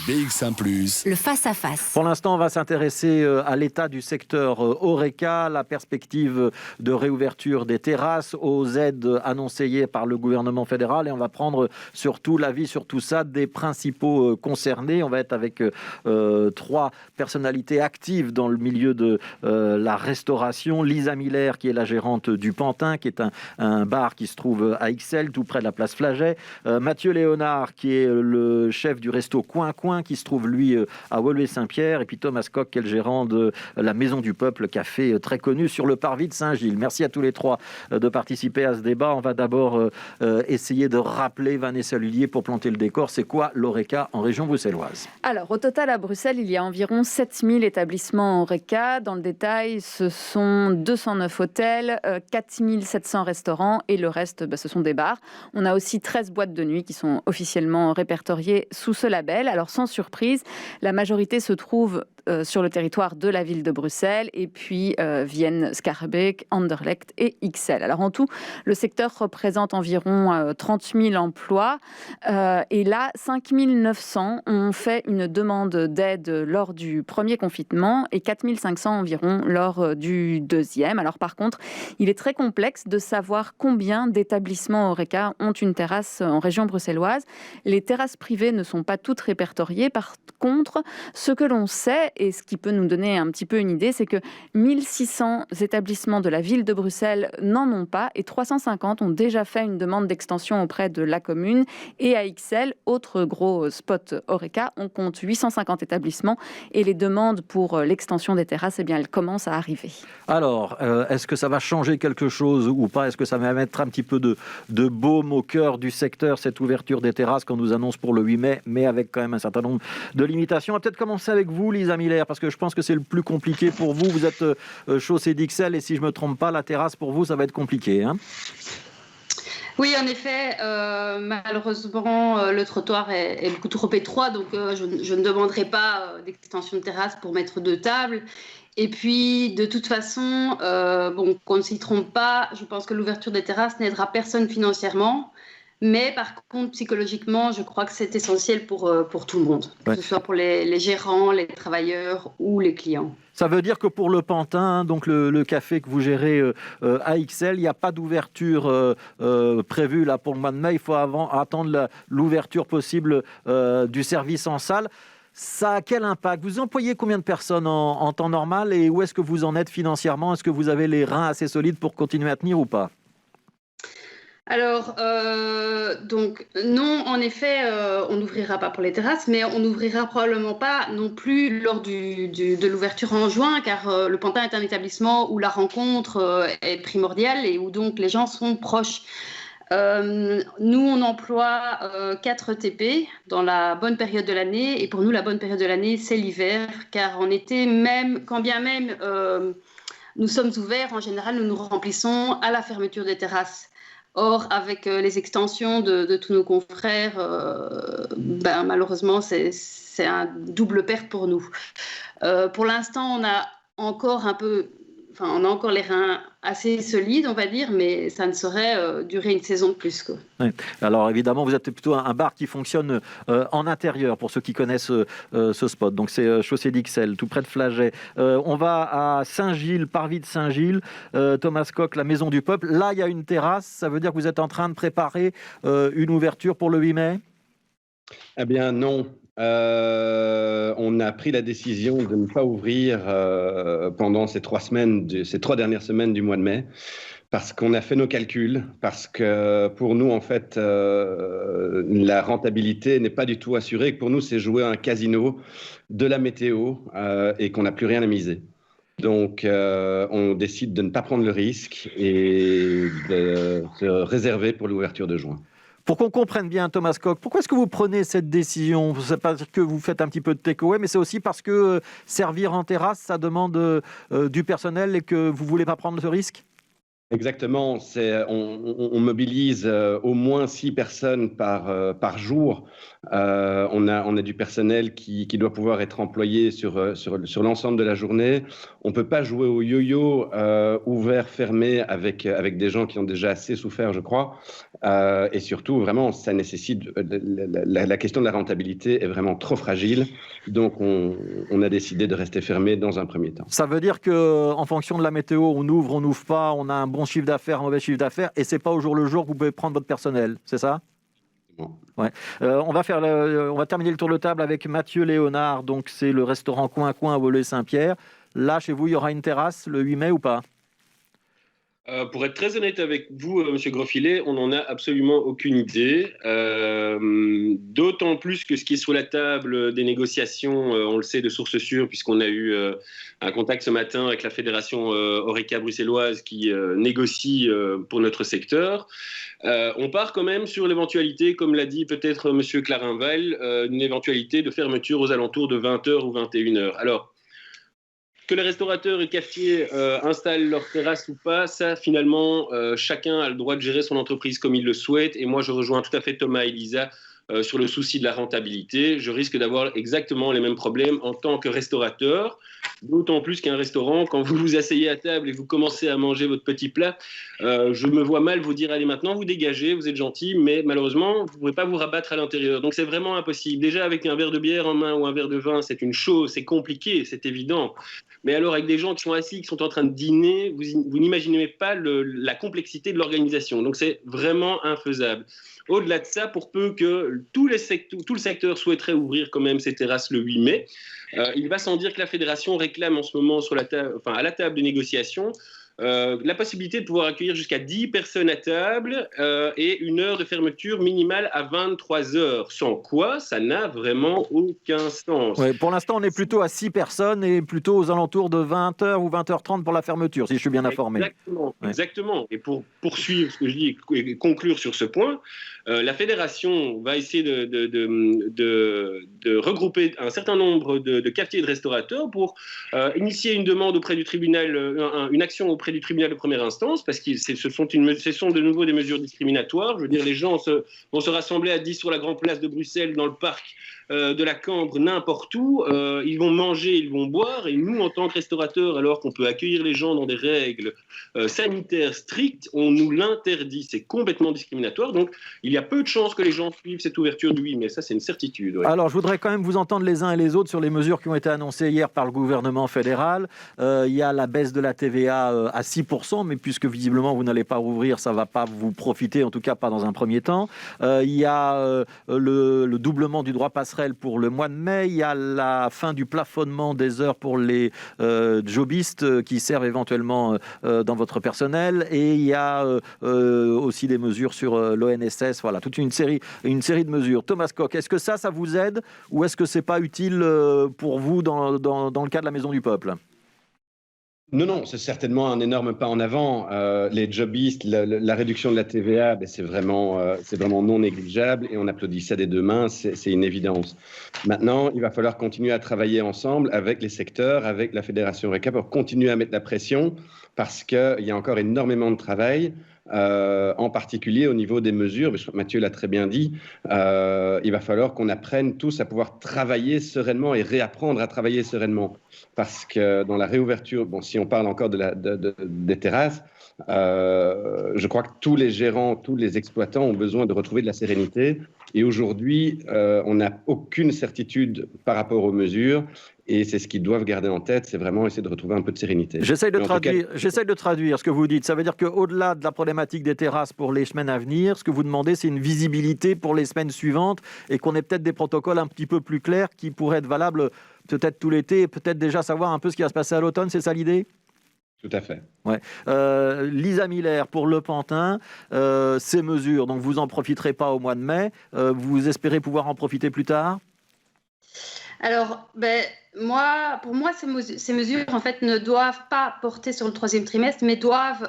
BX1+. Le face-à-face. Pour l'instant, on va s'intéresser à l'état du secteur HoReCa, la perspective de réouverture des terrasses, aux aides annoncées par le gouvernement fédéral. Et on va prendre surtout l'avis sur tout ça des principaux concernés. On va être avec trois personnalités actives dans le milieu de la restauration. Lisa Miller, qui est la gérante du Pantin, qui est un bar qui se trouve à Ixelles, tout près de la place Flaget. Mathieu Léonard, qui est le chef du resto Coin Coin, qui se trouve lui à Woluwe-Saint-Pierre, et puis Thomas Coq, qui est le gérant de la Maison du Peuple, café très connu sur le parvis de Saint-Gilles. Merci à tous les trois de participer à ce débat. On va d'abord essayer de rappeler, Vanessa Lullier, pour planter le décor, c'est quoi l'HoReCa en région bruxelloise? Alors, au total, à Bruxelles, il y a environ 7000 établissements HoReCa. Dans le détail, ce sont 209 hôtels, 4700 restaurants et le reste, ce sont des bars. On a aussi 13 boîtes de nuit qui sont officiellement répertoriées sous ce label. Alors, sans surprise, la majorité se trouve sur le territoire de la ville de Bruxelles et puis Vienne, Schaerbeek, Anderlecht et Ixelles. Alors en tout, le secteur représente environ 30 000 emplois et là, 5 900 ont fait une demande d'aide lors du premier confinement et 4 500 environ lors du deuxième. Alors par contre, il est très complexe de savoir combien d'établissements HoReCa ont une terrasse en région bruxelloise. Les terrasses privées ne sont pas toutes répertoriées. Par contre, ce que l'on sait, et ce qui peut nous donner un petit peu une idée, c'est que 1600 établissements de la ville de Bruxelles n'en ont pas et 350 ont déjà fait une demande d'extension auprès de la commune. Et à Ixelles, autre gros spot HoReCa, on compte 850 établissements et les demandes pour l'extension des terrasses, elles commencent à arriver. Alors, est-ce que ça va changer quelque chose ou pas? Est-ce que ça va mettre un petit peu de baume au cœur du secteur, cette ouverture des terrasses qu'on nous annonce pour le 8 mai, mais avec quand même un certain nombre de limitations? On va peut-être commencer avec vous, Lisa Miller, parce que je pense que c'est le plus compliqué pour vous. Vous êtes chaussée d'Ixelles et si je ne me trompe pas, la terrasse pour vous, ça va être compliqué, hein? Oui, en effet, malheureusement, le trottoir est beaucoup trop étroit, donc je ne demanderai pas d'extension de terrasse pour mettre deux tables. Et puis, de toute façon, qu'on ne s'y trompe pas, je pense que l'ouverture des terrasses n'aidera personne financièrement. Mais par contre, psychologiquement, je crois que c'est essentiel pour tout le monde, que ce soit pour les gérants, les travailleurs ou les clients. Ça veut dire que pour le Pantin, donc le café que vous gérez à Ixelles, il n'y a pas d'ouverture prévue là pour le mois de mai. Il faut attendre l'ouverture possible du service en salle. Ça a quel impact? Vous employez combien de personnes en temps normal et où est-ce que vous en êtes financièrement? Est-ce que vous avez les reins assez solides pour continuer à tenir ou pas? Alors, donc non, en effet, on n'ouvrira pas pour les terrasses, mais on n'ouvrira probablement pas non plus lors de l'ouverture en juin, car le Pantin est un établissement où la rencontre est primordiale et où donc les gens sont proches. Nous, on emploie 4 TP dans la bonne période de l'année, et pour nous, la bonne période de l'année, c'est l'hiver, car en été, quand bien même nous sommes ouverts, en général, nous nous remplissons à la fermeture des terrasses. Or, avec les extensions de tous nos confrères, malheureusement, c'est un double perte pour nous. Pour l'instant, on a encore les reins assez solides, on va dire, mais ça ne saurait durer une saison de plus, quoi. Oui. Alors évidemment, vous êtes plutôt un bar qui fonctionne en intérieur, pour ceux qui connaissent ce spot. Donc c'est chaussée d'Ixelles, tout près de Flaget. On va à Saint-Gilles, parvis de Saint-Gilles, Thomas Coq, la Maison du Peuple. Là, il y a une terrasse. Ça veut dire que vous êtes en train de préparer une ouverture pour le 8 mai? Eh bien non. On a pris la décision de ne pas ouvrir pendant ces 3 dernières semaines du mois de mai, parce qu'on a fait nos calculs, parce que pour nous, en fait, la rentabilité n'est pas du tout assurée. Pour nous, c'est jouer à un casino, de la météo, et qu'on n'a plus rien à miser. Donc, on décide de ne pas prendre le risque et de se réserver pour l'ouverture de juin. Pour qu'on comprenne bien, Thomas Coq, pourquoi est-ce que vous prenez cette décision? C'est pas que vous faites un petit peu de take-away, mais c'est aussi parce que servir en terrasse, ça demande du personnel et que vous ne voulez pas prendre ce risque? Exactement. On mobilise au moins 6 personnes par jour On a du personnel qui doit pouvoir être employé sur l'ensemble de la journée. On ne peut pas jouer au yo-yo ouvert, fermé avec des gens qui ont déjà assez souffert, je crois. Et surtout, vraiment, ça nécessite... La question de la rentabilité est vraiment trop fragile. Donc, on a décidé de rester fermé dans un premier temps. Ça veut dire qu'en fonction de la météo, on n'ouvre pas, on a un bon chiffre d'affaires, un mauvais chiffre d'affaires, et c'est pas au jour le jour que vous pouvez prendre votre personnel, c'est ça ? Bon. Ouais. On va terminer le tour de table avec Mathieu Léonard, donc c'est le restaurant Coin Coin à Woluwe-Saint-Pierre. Là, chez vous, il y aura une terrasse le 8 mai ou pas ? Pour être très honnête avec vous, Monsieur Grosfilet, on n'en a absolument aucune idée. D'autant plus que ce qui est sur la table des négociations, on le sait de source sûre, puisqu'on a eu un contact ce matin avec la fédération Horeca bruxelloise qui négocie pour notre secteur. On part quand même sur l'éventualité, comme l'a dit peut-être Monsieur Clarinval, une éventualité de fermeture aux alentours de 20h ou 21h. Alors, que les restaurateurs et cafetiers installent leur terrasse ou pas, ça finalement, chacun a le droit de gérer son entreprise comme il le souhaite. Et moi, je rejoins tout à fait Thomas et Lisa sur le souci de la rentabilité. Je risque d'avoir exactement les mêmes problèmes en tant que restaurateur, d'autant plus qu'un restaurant, quand vous vous asseyez à table et vous commencez à manger votre petit plat, je me vois mal vous dire, allez maintenant vous dégagez, vous êtes gentil, mais malheureusement, vous ne pouvez pas vous rabattre à l'intérieur. Donc c'est vraiment impossible. Déjà avec un verre de bière en main ou un verre de vin, c'est une chose, c'est compliqué, c'est évident. Mais alors avec des gens qui sont assis, qui sont en train de dîner, vous n'imaginez pas la complexité de l'organisation. Donc c'est vraiment infaisable. Au-delà de ça, pour peu que tout le secteur souhaiterait ouvrir quand même ses terrasses le 8 mai, il va sans dire que la fédération réclame en ce moment à la table de négociation la possibilité de pouvoir accueillir jusqu'à 10 personnes à table et une heure de fermeture minimale à 23 heures. Sans quoi, ça n'a vraiment aucun sens. Ouais, pour l'instant, on est plutôt à 6 personnes et plutôt aux alentours de 20h ou 20h30 pour la fermeture, si je suis bien informé. Exactement, ouais. Exactement. Et pour poursuivre ce que je dis et conclure sur ce point, la fédération va essayer de regrouper un certain nombre de cafetiers et de restaurateurs pour initier une demande auprès du tribunal, une action auprès du tribunal de première instance, parce que ce sont de nouveau des mesures discriminatoires. Je veux dire, les gens vont se rassembler à 10 sur la grande place de Bruxelles, dans le parc de la Cambre, n'importe où. Ils vont manger, ils vont boire, et nous, en tant que restaurateurs, alors qu'on peut accueillir les gens dans des règles sanitaires strictes, on nous l'interdit. C'est complètement discriminatoire. Donc, il y a peu de chances que les gens suivent cette ouverture du 8 mai. Ça, c'est une certitude. Ouais. Alors, je voudrais quand même vous entendre les uns et les autres sur les mesures qui ont été annoncées hier par le gouvernement fédéral. Il y a la baisse de la TVA à 6%, mais puisque visiblement vous n'allez pas rouvrir, ça ne va pas vous profiter, en tout cas pas dans un premier temps. Il y a le doublement du droit passerelle pour le mois de mai. Il y a la fin du plafonnement des heures pour les jobistes qui servent éventuellement dans votre personnel. Et il y a aussi des mesures sur l'ONSS. Voilà, toute une série de mesures. Thomas Koch, est-ce que ça vous aide ou est-ce que ce n'est pas utile pour vous dans le cas de la Maison du Peuple ? Non, c'est certainement un énorme pas en avant. Les jobistes, la réduction de la TVA, c'est vraiment non négligeable et on applaudit ça des deux mains, c'est une évidence. Maintenant, il va falloir continuer à travailler ensemble avec les secteurs, avec la Fédération Horeca pour continuer à mettre la pression parce qu'il y a encore énormément de travail. En particulier au niveau des mesures, Mathieu l'a très bien dit, il va falloir qu'on apprenne tous à pouvoir travailler sereinement et réapprendre à travailler sereinement. Parce que dans la réouverture, si on parle encore des terrasses, je crois que tous les gérants, tous les exploitants ont besoin de retrouver de la sérénité. Et aujourd'hui, on n'a aucune certitude par rapport aux mesures. Et c'est ce qu'ils doivent garder en tête, c'est vraiment essayer de retrouver un peu de sérénité. J'essaie de traduire ce que vous dites. Ça veut dire qu'au-delà de la problématique des terrasses pour les semaines à venir, ce que vous demandez, c'est une visibilité pour les semaines suivantes et qu'on ait peut-être des protocoles un petit peu plus clairs qui pourraient être valables peut-être tout l'été et peut-être déjà savoir un peu ce qui va se passer à l'automne. C'est ça l'idée ? Tout à fait. Ouais. Lisa Miller, pour Le Pantin, ces mesures, donc vous n'en profiterez pas au mois de mai. Vous espérez pouvoir en profiter plus tard ? Alors, pour moi, ces mesures, en fait, ne doivent pas porter sur le troisième trimestre, mais doivent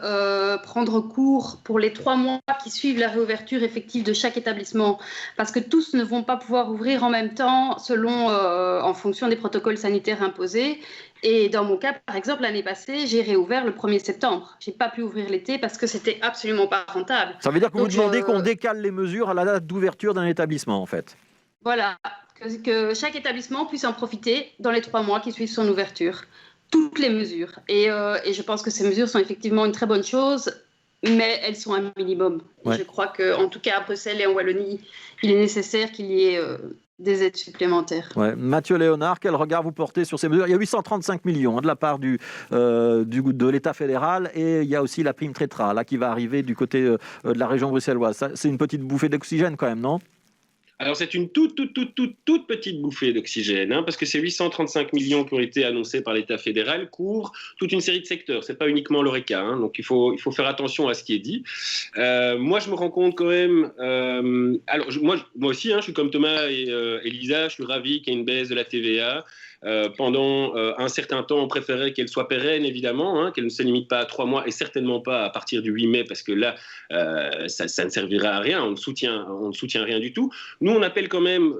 prendre cours pour les 3 mois qui suivent la réouverture effective de chaque établissement. Parce que tous ne vont pas pouvoir ouvrir en même temps, en fonction des protocoles sanitaires imposés. Et dans mon cas, par exemple, l'année passée, j'ai réouvert le 1er septembre. Je n'ai pas pu ouvrir l'été parce que c'était absolument pas rentable. Ça veut dire que vous demandez qu'on décale les mesures à la date d'ouverture d'un établissement, en fait ? Voilà, que chaque établissement puisse en profiter dans les 3 mois qui suivent son ouverture. Toutes les mesures. Et je pense que ces mesures sont effectivement une très bonne chose, mais elles sont un minimum. Ouais. Je crois qu'en tout cas à Bruxelles et en Wallonie, il est nécessaire qu'il y ait des aides supplémentaires. Ouais. Mathieu Léonard, quel regard vous portez sur ces mesures? Il y a 835 millions de la part de l'État fédéral, et il y a aussi la prime Tétra là, qui va arriver du côté de la région bruxelloise. C'est une petite bouffée d'oxygène quand même, non? Alors, c'est une toute petite bouffée d'oxygène, parce que ces 835 millions qui ont été annoncés par l'État fédéral couvrent toute une série de secteurs. Ce n'est pas uniquement l'Horeca, donc il faut faire attention à ce qui est dit. Moi, je me rends compte quand même... moi aussi, je suis comme Thomas et Elisa, je suis ravi qu'il y ait une baisse de la TVA. Pendant un certain temps, on préférait qu'elle soit pérenne, évidemment, qu'elle ne se limite pas à 3 mois et certainement pas à partir du 8 mai, parce que là, ça ne servira à rien, on ne soutient rien du tout. Nous, on appelle quand même,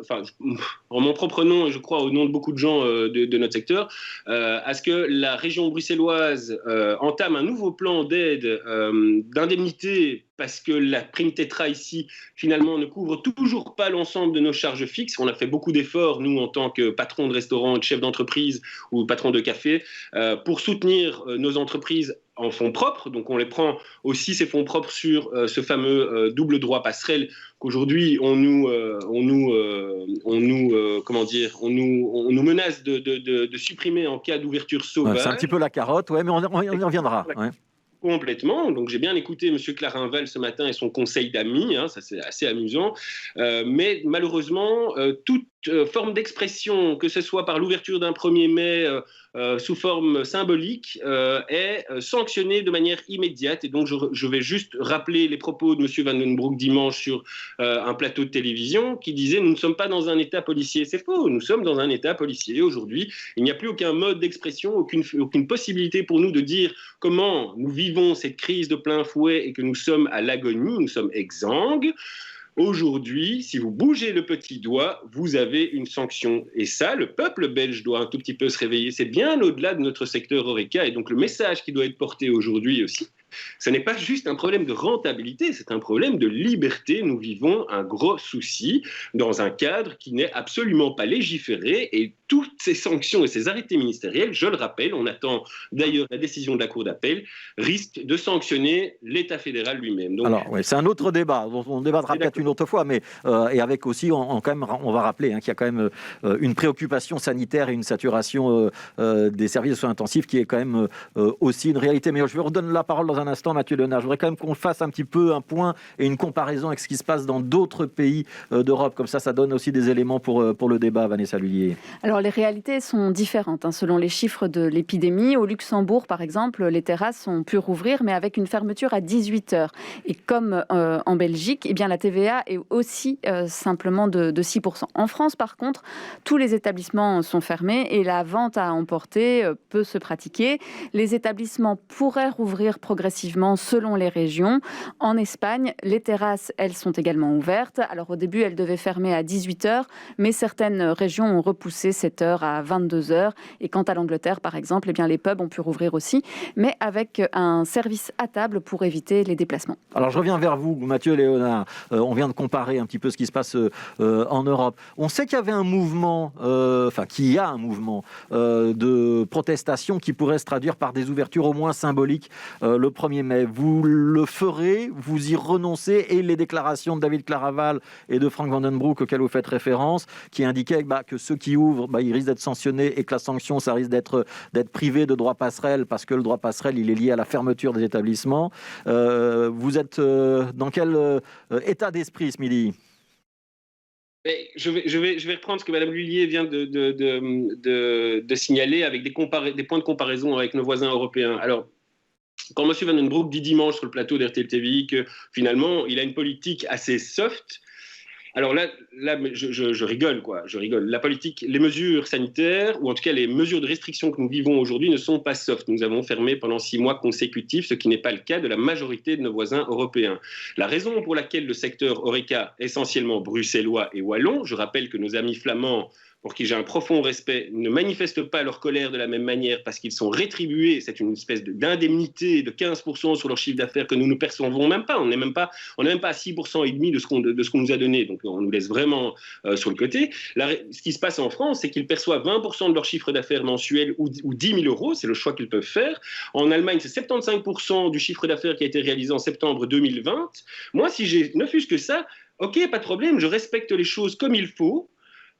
en mon propre nom, et je crois au nom de beaucoup de gens de notre secteur, à ce que la région bruxelloise entame un nouveau plan d'aide, d'indemnité, parce que la prime Tétra ici, finalement, ne couvre toujours pas l'ensemble de nos charges fixes. On a fait beaucoup d'efforts, nous, en tant que patron de restaurant, de chef d'entreprise ou patron de café, pour soutenir nos entreprises en fonds propres. Donc, on les prend aussi, ces fonds propres, sur ce fameux double droit passerelle qu'aujourd'hui, on nous menace de supprimer en cas d'ouverture sauvage. C'est un petit peu la carotte, mais on y reviendra. Ouais. Complètement. Donc, j'ai bien écouté M. Clarinval ce matin et son conseil d'amis. Ça, c'est assez amusant. Mais malheureusement, toute forme d'expression, que ce soit par l'ouverture d'un 1er mai sous forme symbolique, est sanctionnée de manière immédiate. Et donc, je vais juste rappeler les propos de M. Van den Broek dimanche sur un plateau de télévision qui disait « Nous ne sommes pas dans un état policier ». C'est faux, nous sommes dans un état policier. Aujourd'hui, il n'y a plus aucun mode d'expression, aucune possibilité pour nous de dire comment nous vivons cette crise de plein fouet et que nous sommes à l'agonie, nous sommes exsangues. Aujourd'hui, si vous bougez le petit doigt, vous avez une sanction. Et ça, le peuple belge doit un tout petit peu se réveiller. C'est bien au-delà de notre secteur Horeca. Et donc, le message qui doit être porté aujourd'hui aussi, ce n'est pas juste un problème de rentabilité, c'est un problème de liberté. Nous vivons un gros souci dans un cadre qui n'est absolument pas légiféré. Et toutes ces sanctions et ces arrêtés ministériels, je le rappelle, on attend d'ailleurs la décision de la Cour d'appel, risquent de sanctionner l'État fédéral lui-même. Donc, alors, c'est un autre débat, dont on débattra peut-être une autre fois, mais et avec aussi, on va rappeler qu'il y a quand même une préoccupation sanitaire et une saturation des services de soins intensifs qui est quand même aussi une réalité. Mais je vous redonne la parole dans un instant, Mathieu Léonard. Je voudrais quand même qu'on fasse un petit peu un point et une comparaison avec ce qui se passe dans d'autres pays d'Europe. Comme ça donne aussi des éléments pour le débat, Vanessa Lullier. Alors, les réalités sont différentes selon les chiffres de l'épidémie. Au Luxembourg, par exemple, les terrasses ont pu rouvrir, mais avec une fermeture à 18h. Et comme en Belgique, la TVA est aussi simplement de 6%. En France, par contre, tous les établissements sont fermés et la vente à emporter peut se pratiquer. Les établissements pourraient rouvrir progressivement selon les régions. En Espagne, les terrasses, elles, sont également ouvertes. Alors, au début, elles devaient fermer à 18h, mais certaines régions ont repoussé cette heure à 22h. Et quant à l'Angleterre, par exemple, les pubs ont pu rouvrir aussi, mais avec un service à table pour éviter les déplacements. Alors, je reviens vers vous, Mathieu Léonard. On vient de comparer un petit peu ce qui se passe en Europe. On sait qu'il y avait un mouvement, qu'il y a un mouvement de protestation qui pourrait se traduire par des ouvertures au moins symboliques le 1er mai. Vous le ferez, vous y renoncez, et les déclarations de David Clarinval et de Frank Van den Broek auxquelles vous faites référence, qui indiquaient que ceux qui ouvrent, ils risquent d'être sanctionnés et que la sanction, ça risque d'être privé de droit passerelle, parce que le droit passerelle, il est lié à la fermeture des établissements. Vous êtes dans quel état d'esprit ce midi ? Je vais reprendre ce que Mme Lullier vient de signaler avec des points de comparaison avec nos voisins européens. Alors, quand M. Van den Broek dit dimanche sur le plateau d'RTL TVI que finalement, il a une politique assez soft, alors là je rigole, je rigole. La politique, les mesures sanitaires, ou en tout cas les mesures de restriction que nous vivons aujourd'hui ne sont pas soft. Nous avons fermé pendant 6 mois consécutifs, ce qui n'est pas le cas de la majorité de nos voisins européens. La raison pour laquelle le secteur Horeca, essentiellement bruxellois et wallon, je rappelle que nos amis flamands, pour qui j'ai un profond respect, ne manifestent pas leur colère de la même manière parce qu'ils sont rétribués. C'est une espèce d'indemnité de 15% sur leur chiffre d'affaires que nous ne percevons même pas. On n'est même pas à 6,5% de ce qu'on nous a donné. Donc on nous laisse vraiment sur le côté. Ce qui se passe en France, c'est qu'ils perçoivent 20% de leur chiffre d'affaires mensuel ou 10 000 euros, c'est le choix qu'ils peuvent faire. En Allemagne, c'est 75% du chiffre d'affaires qui a été réalisé en septembre 2020. Moi, si j'ai ne fût-ce que ça, ok, pas de problème, je respecte les choses comme il faut,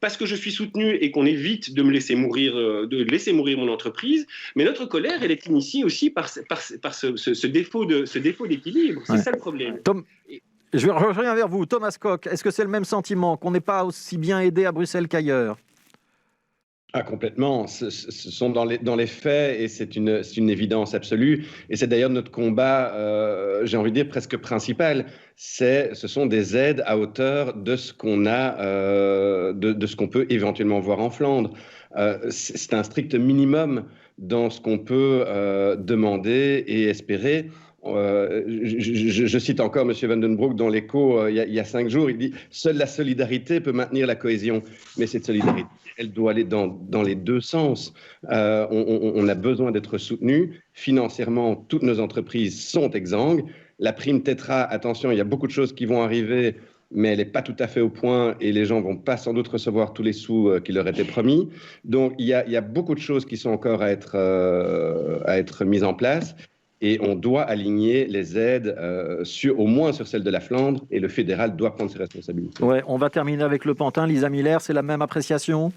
parce que je suis soutenu et qu'on évite de laisser mourir mon entreprise. Mais notre colère, elle est initiée aussi par ce défaut d'équilibre. C'est ça le problème. Je reviens vers vous. Thomas Koch, est-ce que c'est le même sentiment, qu'on n'est pas aussi bien aidé à Bruxelles qu'ailleurs ? Ah, complètement. Ce sont dans les faits et c'est une évidence absolue. Et c'est d'ailleurs notre combat, j'ai envie de dire presque principal. Ce sont des aides à hauteur de ce qu'on a, de ce qu'on peut éventuellement voir en Flandre. C'est un strict minimum dans ce qu'on peut demander et espérer. Je cite encore M. Van den Broek dans l'Écho il y a 5 jours. Il dit « Seule la solidarité peut maintenir la cohésion ». Mais cette solidarité, elle doit aller dans les deux sens. On a besoin d'être soutenu. Financièrement, toutes nos entreprises sont exsangues. La prime Tétra, attention, il y a beaucoup de choses qui vont arriver, mais elle n'est pas tout à fait au point et les gens ne vont pas sans doute recevoir tous les sous qui leur étaient promis. Donc, il y a beaucoup de choses qui sont encore à être mises en place. Et on doit aligner les aides au moins sur celle de la Flandre, et le fédéral doit prendre ses responsabilités. Ouais, on va terminer avec le Pantin. Lisa Miller, c'est la même appréciation ?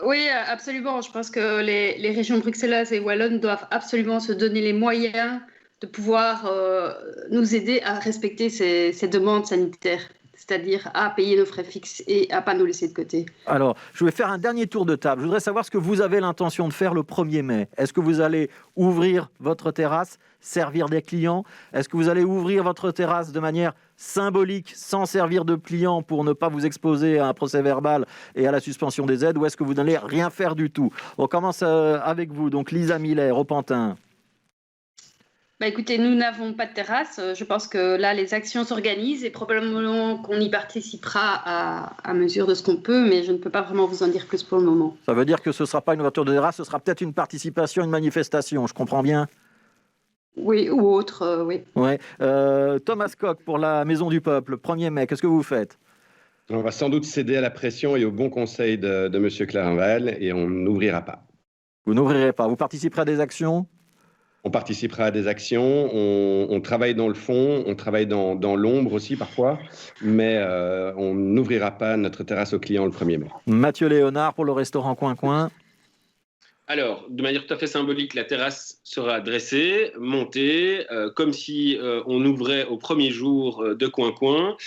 Oui, absolument. Je pense que les régions bruxelloises et wallonnes doivent absolument se donner les moyens de pouvoir nous aider à respecter ces demandes sanitaires, c'est-à-dire à payer nos frais fixes et à ne pas nous laisser de côté. Alors, je vais faire un dernier tour de table. Je voudrais savoir ce que vous avez l'intention de faire le 1er mai. Est-ce que vous allez ouvrir votre terrasse, servir des clients ? Est-ce que vous allez ouvrir votre terrasse de manière symbolique, sans servir de clients pour ne pas vous exposer à un procès verbal et à la suspension des aides ? Ou est-ce que vous n'allez rien faire du tout ? On commence avec vous, donc Lisa Miller, au Pantin. Écoutez, nous n'avons pas de terrasse. Je pense que là, les actions s'organisent et probablement qu'on y participera à mesure de ce qu'on peut, mais je ne peux pas vraiment vous en dire plus pour le moment. Ça veut dire que ce ne sera pas une ouverture de terrasse, ce sera peut-être une participation, une manifestation, je comprends bien ? Oui, ou autre, oui. Ouais. Thomas Koch, pour la Maison du Peuple, 1er mai, qu'est-ce que vous faites ? On va sans doute céder à la pression et au bon conseil de M. Clarenval et on n'ouvrira pas. Vous n'ouvrirez pas. Vous participerez à des actions ? On participera à des actions, on travaille dans le fond, on travaille dans l'ombre aussi parfois, mais on n'ouvrira pas notre terrasse aux clients le 1er mai. Mathieu Léonard pour le restaurant Coin Coin. Alors, de manière tout à fait symbolique, la terrasse sera dressée, montée, comme si on ouvrait au premier jour de Coin Coin.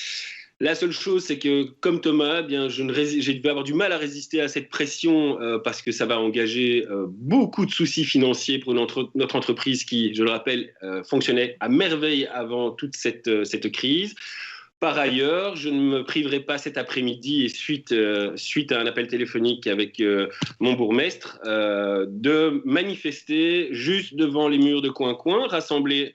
La seule chose, c'est que, comme Thomas, je vais avoir du mal à résister à cette pression parce que ça va engager beaucoup de soucis financiers pour notre entreprise qui, je le rappelle, fonctionnait à merveille avant toute cette crise. Par ailleurs, je ne me priverai pas cet après-midi, et suite à un appel téléphonique avec mon bourgmestre, de manifester juste devant les murs de Coin Coin, rassembler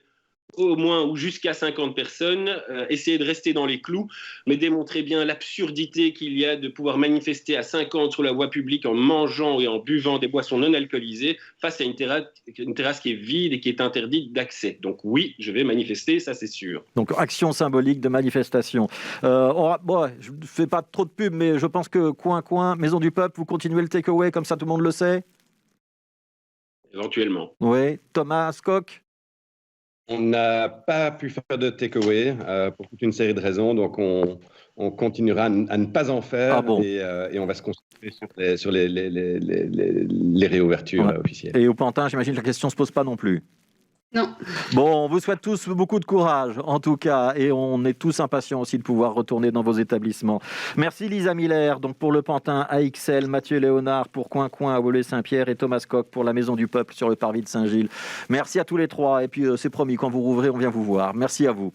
au moins ou jusqu'à 50 personnes, essayer de rester dans les clous, mais démontrer bien l'absurdité qu'il y a de pouvoir manifester à 50 sur la voie publique en mangeant et en buvant des boissons non alcoolisées face à une terrasse qui est vide et qui est interdite d'accès. Donc oui, je vais manifester, ça c'est sûr. Donc action symbolique de manifestation. Je ne fais pas trop de pub, mais je pense que Coin Coin, Maison du Peuple, vous continuez le take-away, comme ça tout le monde le sait ? Éventuellement. Oui. Thomas Koch ? On n'a pas pu faire de takeaway pour toute une série de raisons, donc on continuera à ne pas en faire et on va se concentrer sur les réouvertures officielles. Et au Pantin, j'imagine que la question ne se pose pas non plus. Non. Bon, on vous souhaite tous beaucoup de courage, en tout cas, et on est tous impatients aussi de pouvoir retourner dans vos établissements. Merci Lisa Miller, donc pour le Pantin à XL, Mathieu Léonard pour Coin Coin à Woluwe-Saint-Pierre et Thomas Koch pour la Maison du Peuple sur le parvis de Saint-Gilles. Merci à tous les trois, et puis c'est promis, quand vous rouvrez, on vient vous voir. Merci à vous.